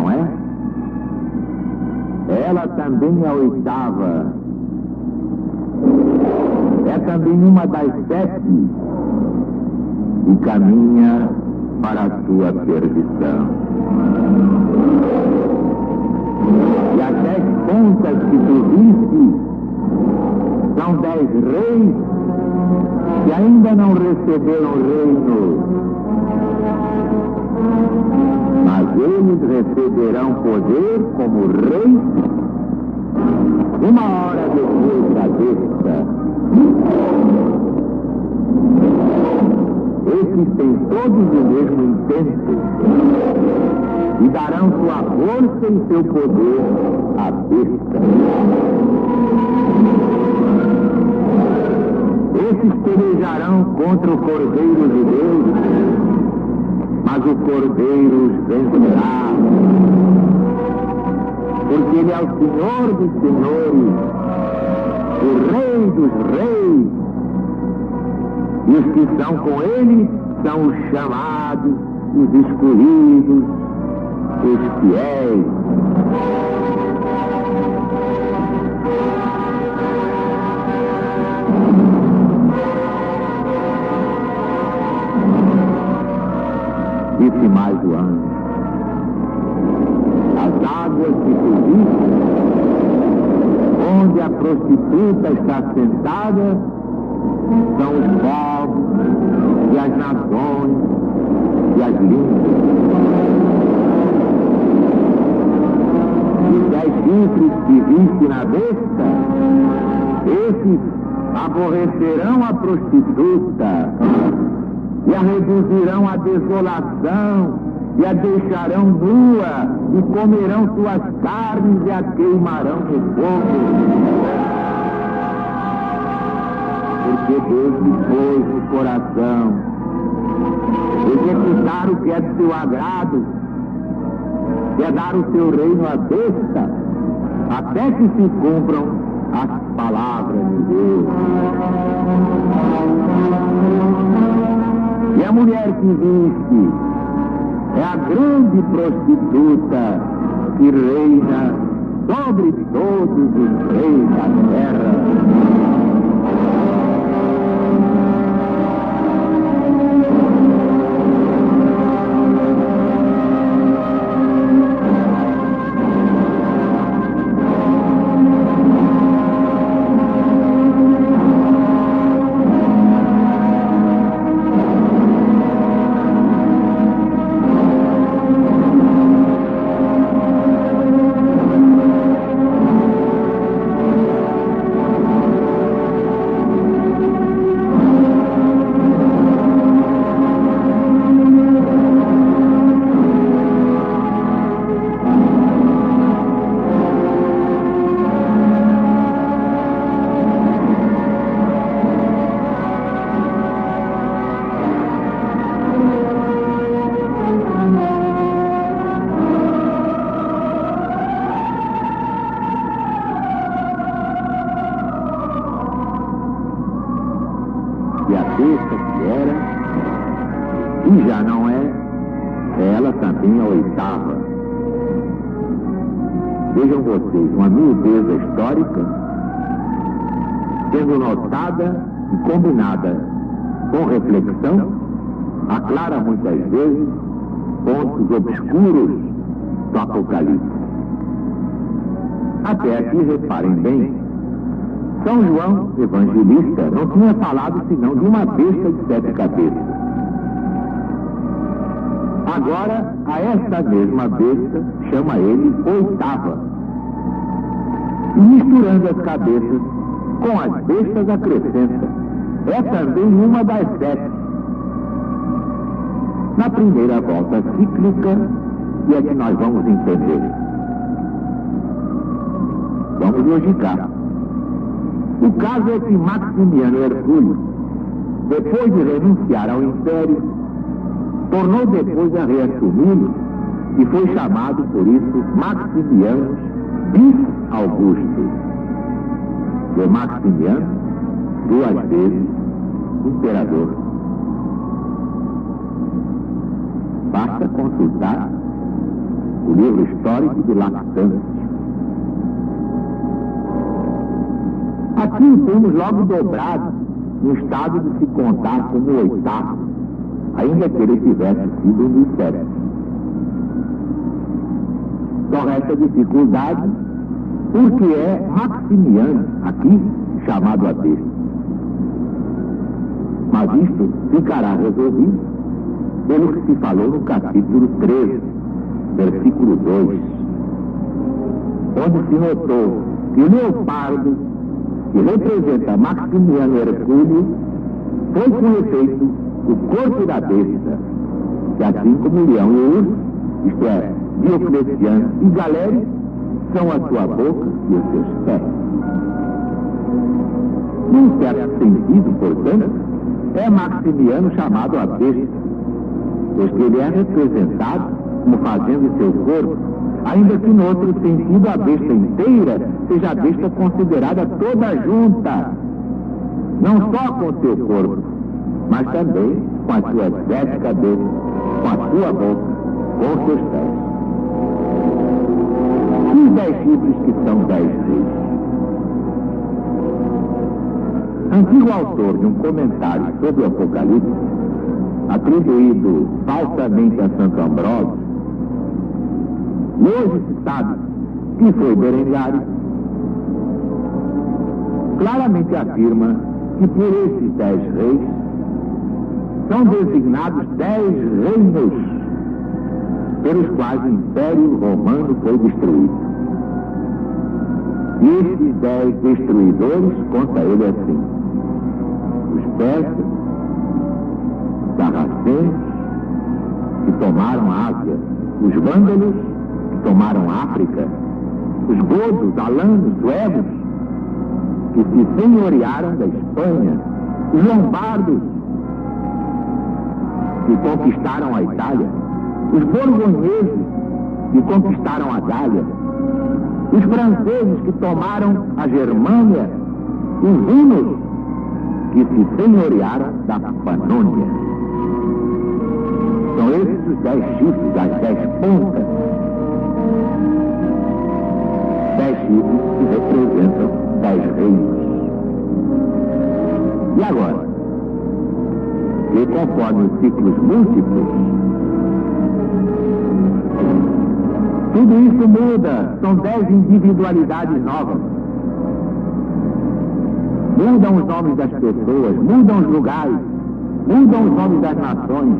não é? Ela também é a oitava. É também uma das 7 e caminha para a sua perdição. E as 10 pontas que tu viste são 10 reis que ainda não receberam o reino, mas eles receberão poder como reis uma hora depois da besta. Esses têm todos o mesmo intento e darão sua força e seu poder à besta. Esses pelejarão contra o Cordeiro de Deus, mas o Cordeiro os vencerá, porque ele é o Senhor dos senhores, o Rei dos reis, e os que são com ele são os chamados, os escolhidos, os fiéis. Disse mais o anjo: as águas que tu viste, onde a prostituta está sentada, são os povos e as nações e as línguas. Os 10 chifres que viste na besta, esses aborrecerão a prostituta e a reduzirão à desolação e a deixarão nua e comerão suas carnes e a queimarão no fogo. Porque Deus lhe pôs no coração executar o que é de seu agrado, que é dar o seu reino à besta, até que se cumpram as palavras de Deus. E a mulher que viste é a grande prostituta que reina sobre todos os reis da terra. E a besta que era, e já não é, ela também é a oitava. Vejam vocês, uma miudeza histórica sendo notada e combinada com reflexão, aclara muitas vezes pontos obscuros do Apocalipse. Até aqui, reparem bem, São João, evangelista, não tinha falado senão de uma besta de 7 cabeças. Agora, a esta mesma besta, chama ele oitava. E misturando as cabeças com as bestas, acrescenta: é também uma das 7. Na primeira volta cíclica, e é que nós vamos entender. Vamos logicar. O caso é que Maximiano Hercúleo, depois de renunciar ao império, tornou depois a reassumi-lo e foi chamado por isso Maximiano bis Augusto. E Maximiano, 2 vezes, imperador. Basta consultar o livro histórico de Lactâncio. Aqui o temos logo dobrado, no estado de se contar como o oitavo, ainda que ele tivesse sido um dos 7. Só resta dificuldade, porque é Maximiano, aqui chamado a besta. Mas isto ficará resolvido pelo que se falou no capítulo 13, versículo 2, onde se notou que o leopardo, que representa Maximiano Hercúleo, foi com efeito o corpo da besta, que assim como o leão e o urso, isto é, Diocleciano e Galério, são a sua boca e os seus pés. Num certo sentido, portanto, é Maximiano chamado a besta, pois que ele é representado como fazendo seu corpo, ainda que no outro sentido a besta inteira seja a besta considerada toda junta, não só com seu corpo, mas também com as suas 7 cabeças, com a sua boca, com os seus pés. E os 10 chifres que são 10 reis? Antigo autor de um comentário sobre o Apocalipse, atribuído falsamente a Santo Ambrósio, e hoje se sabe que foi Berengário, claramente afirma que por esses 10 reis são designados 10 reinos pelos quais o Império Romano foi destruído. E esses 10 destruidores, conta ele assim: os persas, os sarracenos, que tomaram a Ásia, os vândalos, que tomaram a África, os godos, alanos, suevos, que se senhorearam da Espanha, os lombardos, que conquistaram a Itália, os borgonheses, que conquistaram a Gália, os franceses, que tomaram a Germânia, os hunos, que se senhorearam da Panônia. São esses os 10 chifres, as 10 pontas. 10 chifres que representam 10 reinos. E agora? E conforme os ciclos múltiplos, tudo isso muda, são 10 individualidades novas. Mudam os nomes das pessoas, mudam os lugares, mudam os nomes das nações.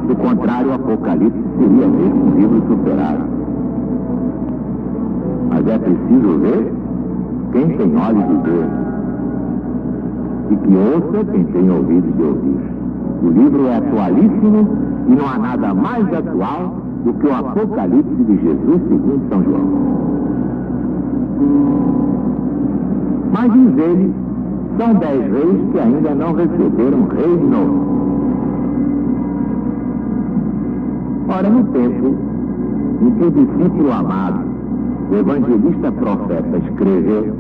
Do contrário, o Apocalipse seria mesmo um livro superado. Mas é preciso ver quem tem olhos de ver, e que ouça quem tem ouvido de ouvir. O livro é atualíssimo e não há nada mais atual do que o Apocalipse de Jesus segundo São João. Mas diz ele, são 10 reis que ainda não receberam reino. Ora, no tempo em que o discípulo amado, o evangelista profeta, escreveu,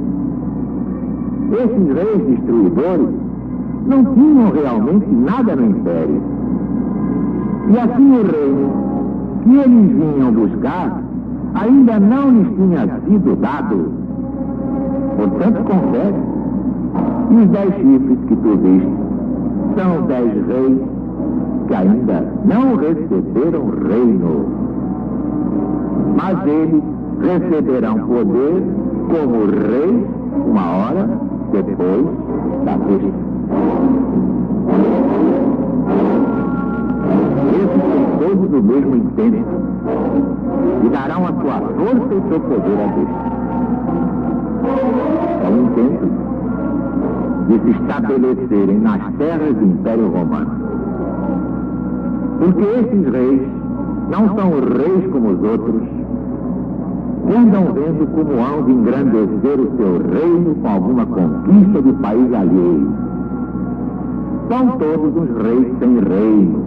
esses reis destruidores não tinham realmente nada no império. E assim o reino que eles vinham buscar ainda não lhes tinha sido dado. Portanto, confere. E os 10 chifres que tu viste são 10 reis que ainda não receberam reino. Mas eles receberão poder como reis uma hora depois da besta. Esses têm todos o mesmo intento e darão a sua força e seu poder a besta. É o intento de se estabelecerem nas terras do Império Romano. Porque esses reis não são reis como os outros, que andam vendo como hão de engrandecer o seu reino com alguma conquista de país alheio. São todos uns reis sem reino,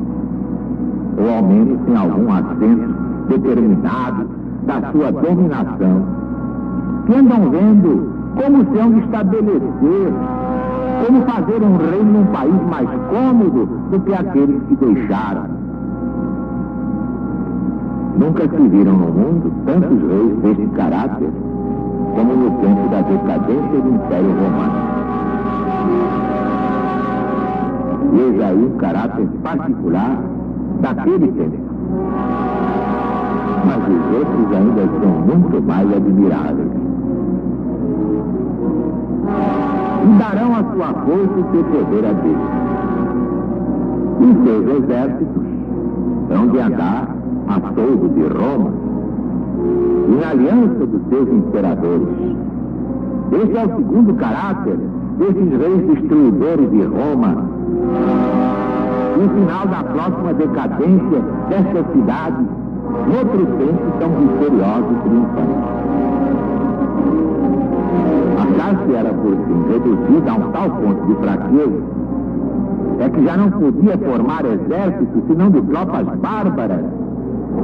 ou ao menos sem algum assento determinado da sua dominação, que andam vendo como se hão de estabelecer, como fazer um reino num país mais cômodo do que aqueles que deixaram. Nunca se viram no mundo tantos reis deste caráter como no tempo da decadência do Império Romano. E eis aí um caráter particular daquele tempo. Mas os outros ainda são muito mais admiráveis. E darão a sua força e seu poder a Deus. E seus exércitos hão de andar a todo de Roma, em aliança dos seus imperadores. Este é o segundo caráter desses reis destruidores de Roma. No final da próxima decadência desta cidade, no outro tempo tão vitoriosos e triunfantes. Achar-se era, por fim, reduzida a um tal ponto de fraqueza, é que já não podia formar exército senão de tropas bárbaras,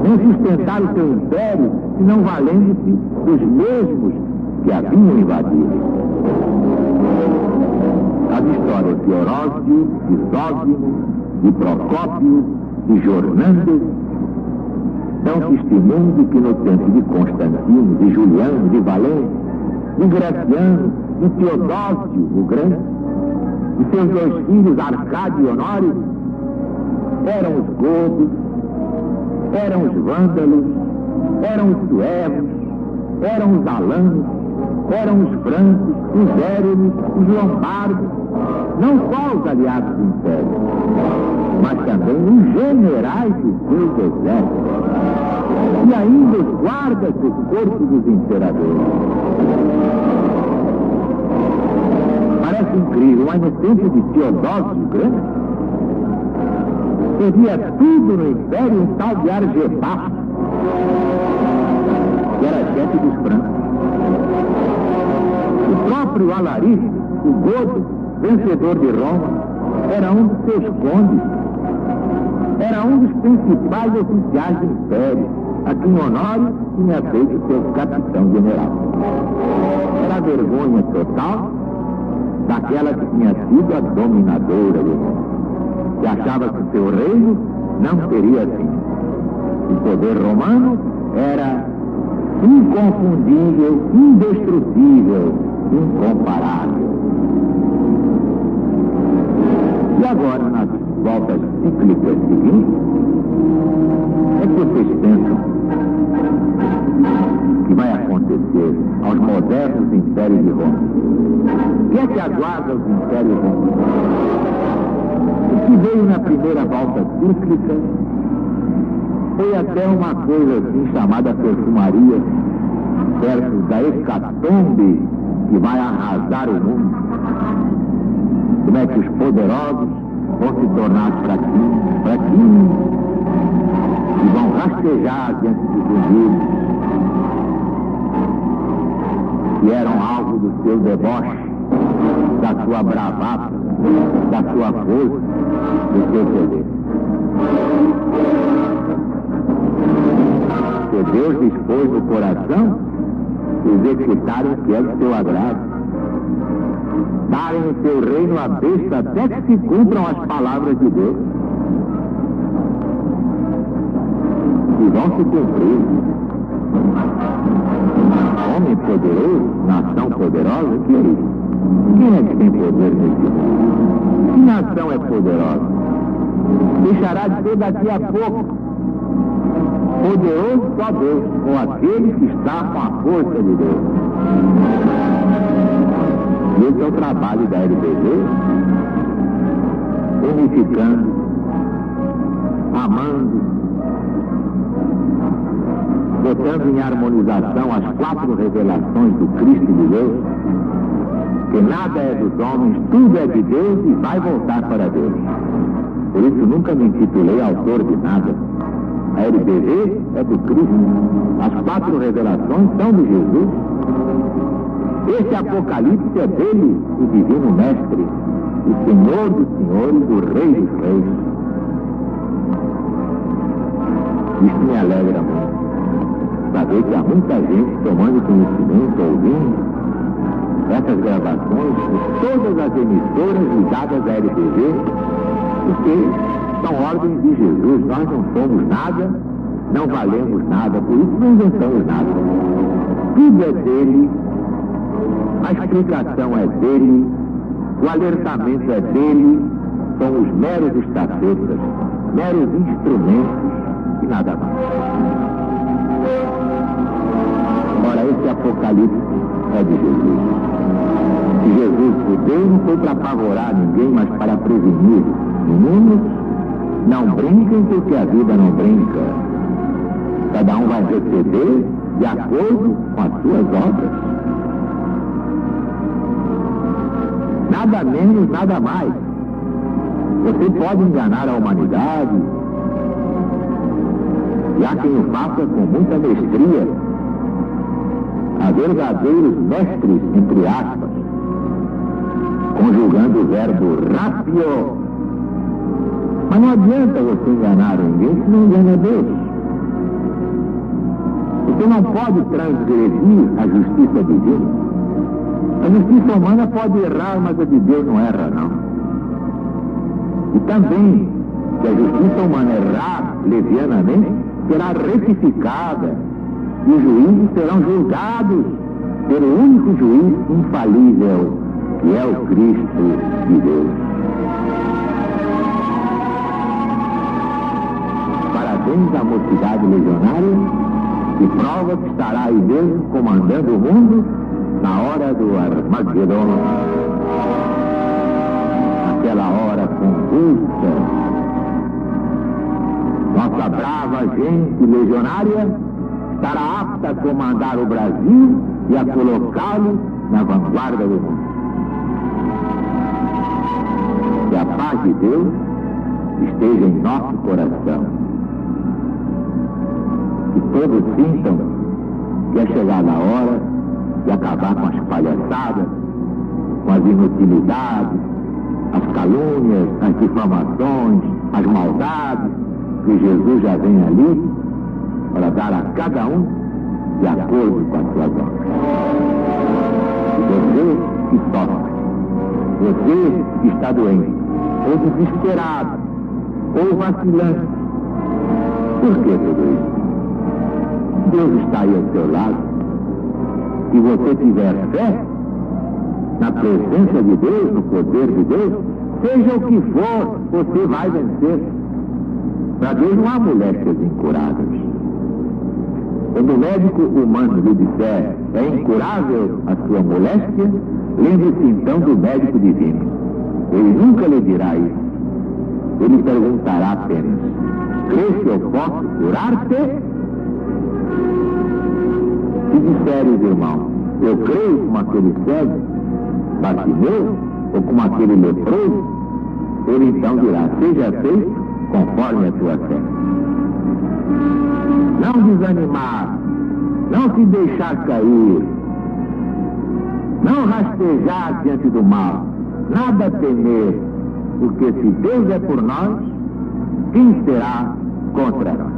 nem sustentar o seu império, senão valendo-se dos mesmos que haviam invadido. As histórias de Orósio, de Sósimo, de Procópio, de Jornando, dão testemunho de que no tempo de Constantino, de Juliano, de Valente, de Graciano, de Teodósio o Grande, e seus dois filhos, Arcádio e Honório, eram os godos, eram os vândalos, eram os suevos, eram os alanos, eram os francos, os éreos, os lombardos, não só os aliados do Império, mas também os generais dos seus exércitos, e ainda os guardas do corpo dos imperadores. Parece incrível, mas no tempo de Teodósio o Grande, seria tudo no Império um tal de Argebaço, que era chefe dos francos. O próprio Alarico, o godo, vencedor de Roma, era um dos seus condes, era um dos principais oficiais do Império, a quem Honório tinha feito seu capitão-general. Era a vergonha total daquela que tinha sido a dominadora do mundo, que achava que seu reino não teria fim. O poder romano era inconfundível, indestrutível, incomparável. E agora, nas voltas cíclicas seguintes, é que vocês pensam que vai acontecer aos modernos impérios de Roma? O que é que aguarda os impérios romanos? O que veio na primeira volta cíclica foi até uma coisa assim chamada perfumaria, perto da hecatombe que vai arrasar o mundo. Como é que os poderosos vão se tornar fraquinhos, e vão rastejar diante dos humildes, que eram alvo do seu deboche, da sua bravata, da sua força, do seu poder. Que Deus dispôs no coração executarem o que é do seu agrado, darem o seu reino à besta até que se cumpram as palavras de Deus. E vão se cumprir. Homem poderoso, nação poderosa, que é isso? Quem é que tem poder nesse mundo? Que nação é poderosa? Deixará de ser daqui a pouco. Poderoso só Deus, ou aquele que está com a força de Deus. E esse é o trabalho da LBV, unificando, amando, botando em harmonização as 4 revelações do Cristo de Deus, que nada é dos homens, tudo é de Deus e vai voltar para Deus. Por isso nunca me intitulei autor de nada. A LBV é do Cristo. As 4 revelações são de Jesus. Esse Apocalipse é dele, o Divino Mestre, o Senhor dos Senhores, o Rei dos Reis. Isso me alegra muito, saber que há muita gente tomando conhecimento, ouvindo essas gravações de todas as emissoras ligadas à LBV, porque são ordens de Jesus. Nós não somos nada não valemos nada, por isso não inventamos nada. Tudo é dele, a explicação é dele, o alertamento é dele, são os meros estafetas, meros instrumentos e nada mais. Ora, esse Apocalipse é de Jesus. E Jesus, o Deus, não foi para apavorar ninguém, mas para prevenir. Meninos, não brinquem porque a vida não brinca. Cada um vai receber de acordo com as suas obras. Nada menos, nada mais. Você pode enganar a humanidade, e há quem o faça com muita mestria. Há verdadeiros mestres, entre aspas, conjugando o verbo rápio. Mas não adianta você enganar ninguém se não engana Deus. Você não pode transgredir a justiça divina. A justiça humana pode errar, mas a de Deus não erra, não. E também, se a justiça humana errar levianamente, será retificada. E os juízes serão julgados pelo único juiz infalível, que é o Cristo de Deus. Parabéns à mocidade legionária, que prova que estará aí mesmo comandando o mundo na hora do Armagedon. Aquela hora convulsa. Nossa brava gente legionária estará apta a comandar o Brasil e a colocá-lo na vanguarda do mundo. Que a paz de Deus esteja em nosso coração. Que todos sintam que é chegada a hora de acabar com as palhaçadas, com as inutilidades, as calúnias, as difamações, as maldades, que Jesus já vem ali para dar a cada um de acordo com as suas obras. Você que sofre, você que está doente, ou desesperado, ou vacilante, por que tudo isso? Deus está aí ao seu lado. Se você tiver fé na presença de Deus, no poder de Deus, seja o que for, você vai vencer. Para Deus não há moléstias incuráveis. Quando o médico humano lhe disser é incurável a sua moléstia, lembre-se então do médico divino. Ele nunca lhe dirá isso. Ele perguntará apenas: crês que eu posso curar-te? Se disseres, irmão, eu creio como aquele cego, Bartimeu, ou como aquele leproso, ele então dirá: seja feito conforme a tua fé. Não desanimar, não se deixar cair, não rastejar diante do mal, nada temer, porque se Deus é por nós, quem será contra nós?